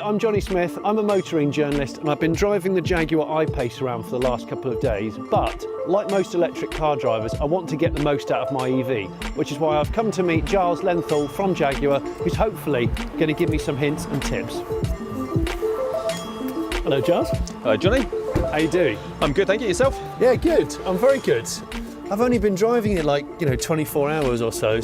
I'm Johnny Smith. I'm a motoring journalist and I've been driving the Jaguar I-Pace around for the last couple of days, but like most electric car drivers, I want to get the most out of my EV, which is why I've come to meet Giles Lenthal from Jaguar, who's hopefully going to give me some hints and tips. Hello, Giles. Hello, Johnny. How you doing? I'm good, thank you. Yourself? Yeah, good. I'm very good. I've only been driving it 24 hours or so,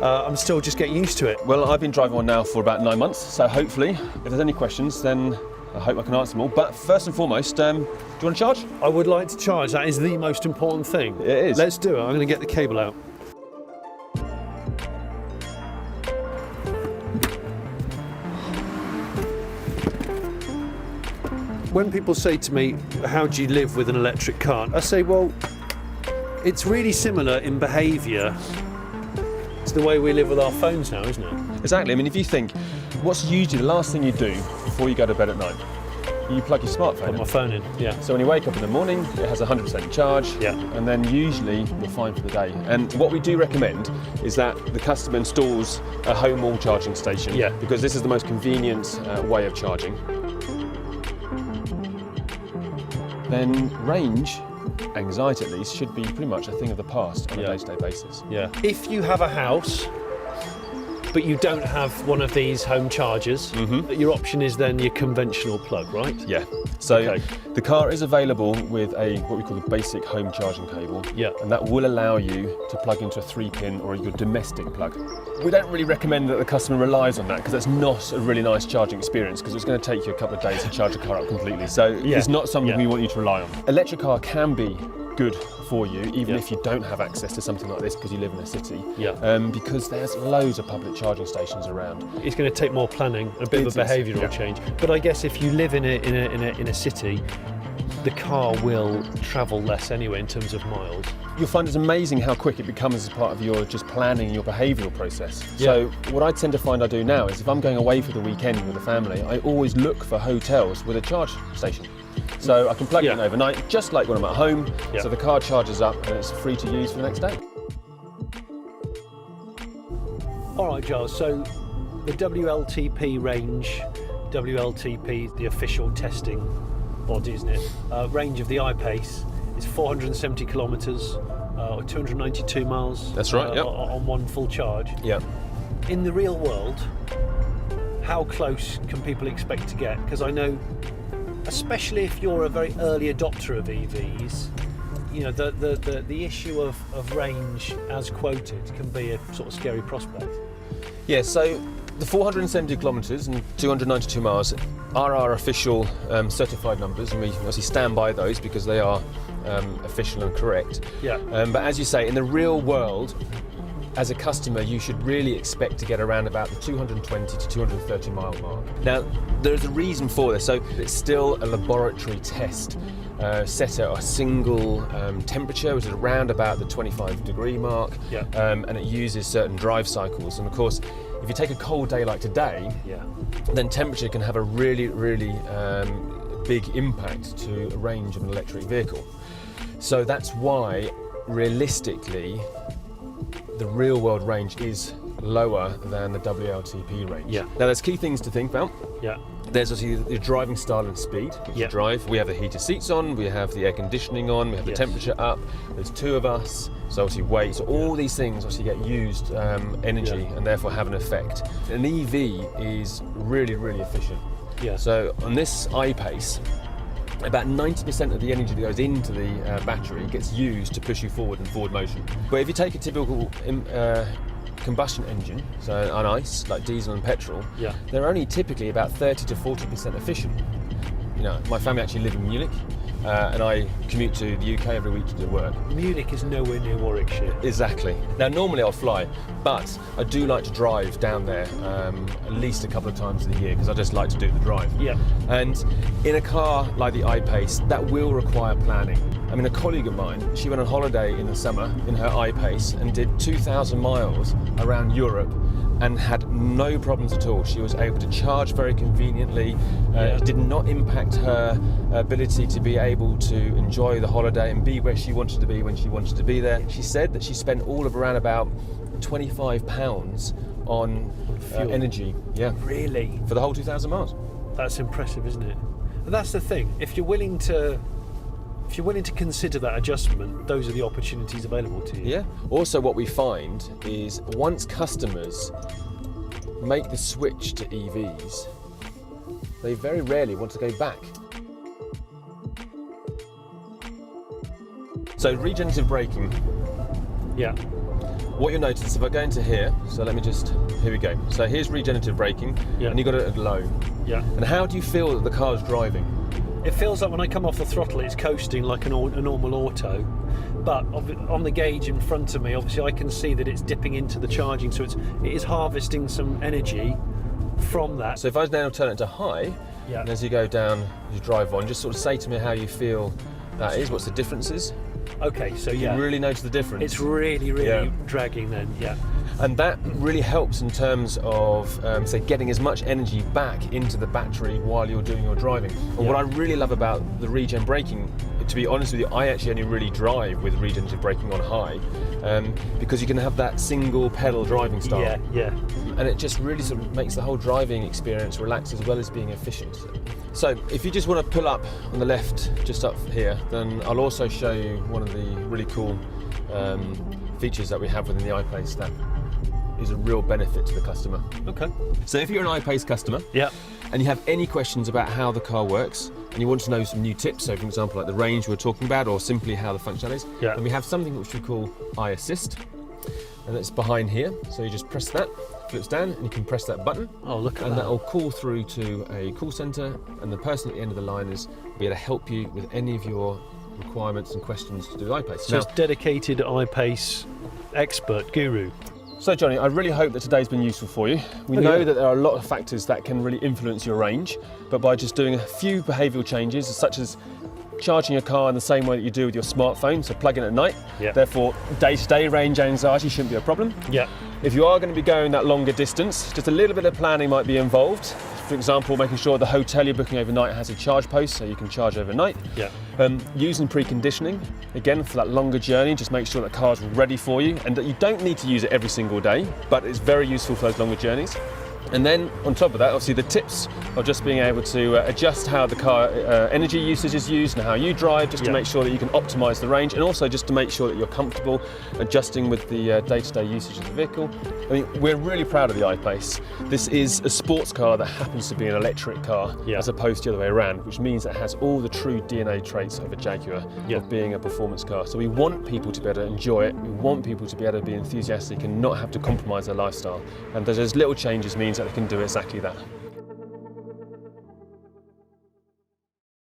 I'm still just getting used to it. Well, I've been driving one now for about 9 months, so hopefully, if there's any questions, then I hope I can answer them all. But first and foremost, do you want to charge? I would like to charge. That is the most important thing. It is. Let's do it. I'm going to get the cable out. When people say to me, how do you live with an electric car? I say, well, it's really similar in behaviour to the way we live with our phones now, isn't it? Exactly. I mean, if you think, what's usually the last thing you do before you go to bed at night? You plug your smartphone Put in. my phone in, yeah. So when you wake up in the morning, it has 100% charge, Yeah. and then usually you're fine for the day. And what we do recommend is that the customer installs a home wall charging station, Yeah. because this is the most convenient way of charging. Then range, anxiety at least, should be pretty much a thing of the past on a Yeah. day-to-day basis. Yeah. If you have a house, but you don't have one of these home chargers, your option is then your conventional plug, right? Yeah. So Okay. the car is available with what we call the basic home charging cable. Yeah. And that will allow you to plug into a 3-pin or your domestic plug. We don't really recommend that the customer relies on that because that's not a really nice charging experience, because it's going to take you a couple of days to charge a car up completely. So Yeah. it's not something Yeah. we want you to rely on. Electric car can be good for you, even Yeah. if you don't have access to something like this because you live in a city. Yeah. Because there's loads of public charging stations around. It's going to take more planning, a bit of a It is, behavioural yeah. change. But I guess if you live in a city, the car will travel less anyway in terms of miles. You'll find it's amazing how quick it becomes as part of your just planning your behavioural process. Yeah. So what I tend to find I do now is if I'm going away for the weekend with the family, I always look for hotels with a charge station. So I can plug it in Yeah. overnight, just like when I'm at home, Yeah. so the car charges up and it's free to use for the next day. All right, Giles, so the WLTP range, WLTP, the official testing body, isn't it? Range of the I-Pace is 470 kilometres, or 292 miles. That's right, yep. On one full charge. Yeah. In the real world, how close can people expect to get? Because I know, especially if you're a very early adopter of EVs, you know, the issue of range as quoted can be a sort of scary prospect. Yeah, so the 470 kilometres and 292 miles are our official certified numbers, and we obviously stand by those because they are official and correct. Yeah. But as you say, in the real world, as a customer, you should really expect to get around about the 220 to 230 mile mark. Now, there's a reason for this. So it's still a laboratory test set at a single temperature, which is around about the 25-degree mark, Yeah. and it uses certain drive cycles. And of course, if you take a cold day like today, Yeah. then temperature can have a really, really big impact to a range of an electric vehicle. So that's why, realistically, the real world range is lower than the WLTP range. Yeah. Now there's key things to think about. Yeah. There's obviously your driving style and speed. Yeah. You drive. We have the heated seats on, we have the air conditioning on, we have the Yes. temperature up, there's two of us, so obviously weight. So all these things obviously get used energy Yeah. and therefore have an effect. An EV is really, really efficient. Yeah. So on this I-Pace, about 90% of the energy that goes into the battery gets used to push you forward in forward motion. But if you take a typical combustion engine, so an ICE, like diesel and petrol, Yeah. they're only typically about 30 to 40% efficient. You know, my family actually live in Munich, and I commute to the UK every week to do work. Munich is nowhere near Warwickshire. Exactly. Now, normally I'll fly, but I do like to drive down there at least a couple of times a year because I just like to do the drive. Yeah. And in a car like the I-Pace, that will require planning. I mean, a colleague of mine, she went on holiday in the summer in her I-Pace and did 2,000 miles around Europe and had no problems at all. She was able to charge very conveniently. It did not impact her ability to be able to enjoy the holiday and be where she wanted to be when she wanted to be there. She said that she spent all of around about £25 on fuel. energy. Yeah. Really? For the whole 2,000 miles. That's impressive, isn't it? And that's the thing. If you're willing to consider that adjustment, those are the opportunities available to you. Yeah. Also, what we find is once customers make the switch to EVs, they very rarely want to go back. So regenerative braking. Yeah. What you'll notice if I go into here, so here we go. So here's regenerative braking, Yeah. and you got it at low. Yeah. And how do you feel that the car's driving? It feels like when I come off the throttle, it's coasting like a normal auto. But on the gauge in front of me, obviously I can see that it's dipping into the charging, so it is harvesting some energy from that. So if I now turn it to high, Yeah. and as you go down, you drive on, just sort of say to me how you feel that is, what's the differences? Okay, so yeah. You really notice the difference. It's really Yeah. dragging then, yeah. And that really helps in terms of, say, getting as much energy back into the battery while you're doing your driving. But what I really love about the regen braking, to be honest with you, I actually only really drive with regenerative braking on high, because you can have that single pedal driving style. Yeah, yeah. And it just really sort of makes the whole driving experience relaxed as well as being efficient. So if you just want to pull up on the left, just up here, then I'll also show you one of the really cool features that we have within the iPace that is a real benefit to the customer. Okay. So if you're an iPace customer, Yeah. and you have any questions about how the car works, and you want to know some new tips, so for example like the range we're talking about, or simply how the functionality is, Yeah. then we have something which we call iAssist, and it's behind here. So you just press that, flips down, and you can press that button. Oh, look at and that. that will call through to a call centre, and the person at the end of the line is be able to help you with any of your requirements and questions to do with iPace. So it's dedicated iPace expert guru. So Johnny, I really hope that today's been useful for you. We Oh, know yeah. that there are a lot of factors that can really influence your range, but by just doing a few behavioural changes, such as charging your car in the same way that you do with your smartphone, so plug in at night, Yeah. therefore day-to-day range anxiety shouldn't be a problem. Yeah. If you are going to be going that longer distance, just a little bit of planning might be involved. For example, making sure the hotel you're booking overnight has a charge post so you can charge overnight. Yeah. Using preconditioning, again, for that longer journey, just make sure that car's ready for you and that you don't need to use it every single day, but it's very useful for those longer journeys. And then on top of that, obviously the tips of just being able to adjust how the car energy usage is used and how you drive, just to Yeah. make sure that you can optimise the range, and also just to make sure that you're comfortable adjusting with the day-to-day usage of the vehicle. I mean, we're really proud of the iPace. This is a sports car that happens to be an electric car, Yeah. as opposed to the other way around, which means it has all the true DNA traits of a Jaguar, Yeah. of being a performance car. So we want people to be able to enjoy it, we want people to be able to be enthusiastic and not have to compromise their lifestyle. And those little changes means that they can do exactly that.